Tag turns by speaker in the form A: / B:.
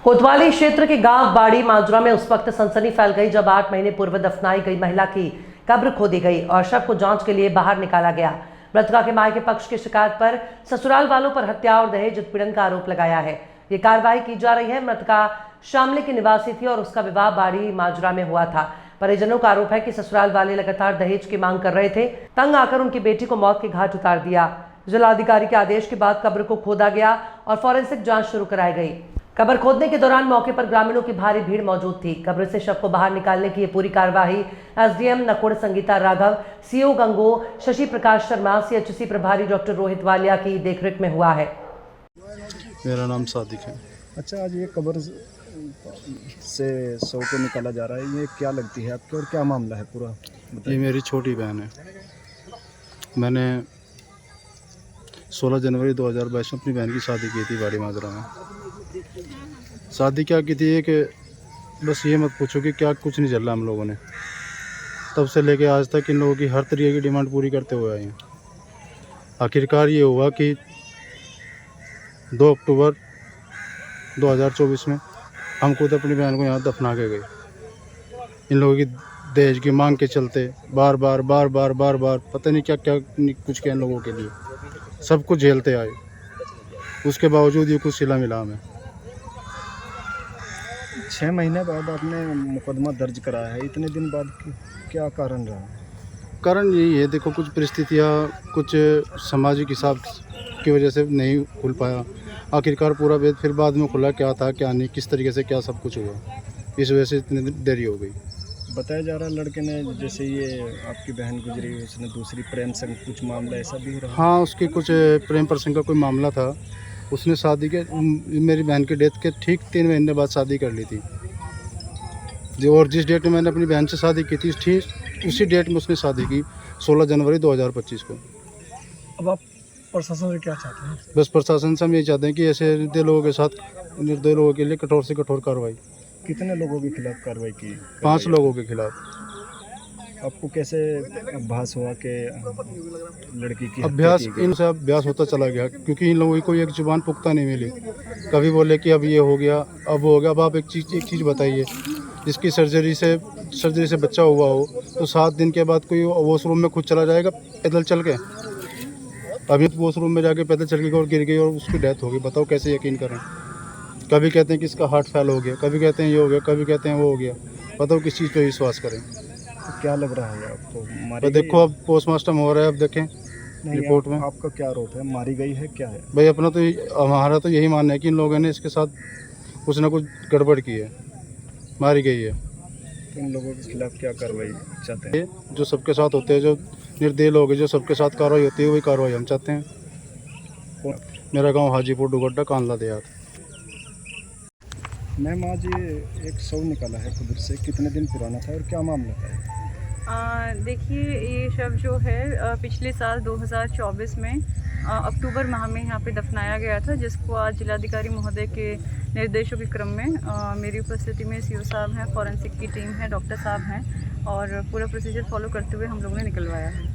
A: कोतवाली क्षेत्र के गांव बाड़ी माजरा में उस वक्त सनसनी फैल गई जब 8 महीने पूर्व दफनाई गई महिला की कब्र खोदी गई और शव को जांच के लिए बाहर निकाला गया। मृतका के मायके पक्ष की शिकायत पर ससुराल वालों पर हत्या और दहेज उत्पीड़न का आरोप लगाया है। ये कार्रवाई की जा रही है। मृतका शामली की निवासी थी और उसका विवाह बाड़ी माजरा में हुआ था। परिजनों का आरोप है कि ससुराल वाले लगातार दहेज की मांग कर रहे थे। तंग आकर उनकी बेटी को मौत के घाट उतार दिया। जिलाधिकारी के आदेश के बाद कब्र को खोदा गया और फॉरेंसिक जांच शुरू कराई गई। कब्र खोदने के दौरान मौके पर ग्रामीणों की भारी भीड़ मौजूद थी। कब्र से शव को बाहर निकालने की ये पूरी कार्यवाही एसडीएम नकुड़ संगीता राघव, सीओ गंगो शशि प्रकाश शर्मा, सीएचसी प्रभारी डॉक्टर रोहित वालिया की देखरेख में हुआ है।
B: मेरा नाम सादिक है।
C: अच्छा, आज ये कब्र से शव को निकाला जा रहा है, ये क्या लगती है आपको और क्या मामला है पूरा?
B: ये मेरी छोटी बहन है। मैंने 16 जनवरी 2022 में अपनी बहन की शादी की थी बाड़ी माजरा में। शादी क्या की थी कि बस ये मत पूछो कि क्या कुछ नहीं चल रहा। हम लोगों ने तब से लेके आज तक इन लोगों की हर तरीके की डिमांड पूरी करते हुए आए हैं। आखिरकार ये हुआ कि 2 अक्टूबर 2024 में हम खुद अपनी बहन को यहाँ दफना के गए। इन लोगों की दहेज की मांग के चलते बार बार पता नहीं क्या क्या कुछ किया इन लोगों के लिए। सब कुछ झेलते आए, उसके बावजूद ये कुछ सिला मिला हमें।
C: 6 महीने बाद आपने मुकदमा दर्ज कराया है, इतने दिन बाद क्या कारण रहा?
B: कारण यही है, देखो कुछ परिस्थितियाँ, कुछ सामाजिक हिसाब की वजह से नहीं खुल पाया। आखिरकार पूरा वेद फिर बाद में खुला, क्या था क्या नहीं, किस तरीके से क्या सब कुछ हुआ, इस वजह से इतनी देरी हो गई।
C: बताया जा रहा है लड़के ने, जैसे ये आपकी बहन गुजरी, उसने दूसरी प्रेम संग कुछ मामला ऐसा भी रहा?
B: हाँ, उसके कुछ प्रेम प्रसंग का कोई मामला था। उसने शादी के मेरी बहन के डेथ के ठीक 3 महीने बाद शादी कर ली थी जो, और जिस डेट में मैंने अपनी बहन से शादी की थी ठीक उसी डेट में उसने शादी की, 16 जनवरी 2025 को।
C: अब आप प्रशासन से क्या चाहते हैं?
B: बस प्रशासन से हम ये चाहते हैं कि ऐसे निर्दयी लोगों के साथ, निर्दयी लोगों के लिए कठोर से कठोर कार्रवाई।
C: कितने लोगों के खिलाफ कार्रवाई की?
B: 5 लोगों के खिलाफ।
C: आपको कैसे आभास हुआ कि लड़की की
B: अभ्यास, इनसे अभ्यास होता चला गया क्योंकि इन लोगों को एक जुबान पुख्ता नहीं मिली। कभी बोले कि अब ये हो गया, अब वो हो गया। अब आप एक चीज़ बताइए, जिसकी सर्जरी से बच्चा हुआ हो तो 7 दिन के बाद कोई वॉशरूम में खुद चला जाएगा पैदल चल के? अभी वॉशरूम में जाके पैदल चल के और गिर गई और उसकी डेथ हो गई। बताओ कैसे यकीन करें? कभी कहते हैं कि इसका हार्ट फेल हो गया, कभी कहते हैं ये हो गया, कभी कहते हैं वो हो गया। बताओ किस चीज़ पे विश्वास करें?
C: तो क्या लग रहा है आपको?
B: तो देखो अब पोस्टमार्टम हो रहा है, अब देखें रिपोर्ट में।
C: आपका क्या आरोप है? मारी गई है क्या है?
B: भाई अपना तो हमारा तो यही मानना है कि इन लोगों ने इसके साथ कुछ ना कुछ गड़बड़ की है, मारी गई है।
C: तो इन लोगों के खिलाफ क्या कार्रवाई चाहते हैं?
B: जो सबके साथ होते हैं, जो निर्दयी लोग हैं, जो सबके साथ कार्रवाई होती है, वही कार्रवाई हम चाहते हैं। मेरा गांव हाजीपुर डुगड्डा, कांदला देहात।
C: मैम, आज ये एक शव निकाला है कब्र से, कितने दिन पुराना था और क्या मामला था?
D: देखिए, ये शव जो है पिछले साल 2024 में अक्टूबर माह में यहाँ पे दफनाया गया था, जिसको आज जिलाधिकारी महोदय के निर्देशों के क्रम में मेरी उपस्थिति में सीओ साहब हैं, फॉरेंसिक की टीम है, डॉक्टर साहब हैं और पूरा प्रोसीजर फॉलो करते हुए हम लोगों ने निकलवाया है।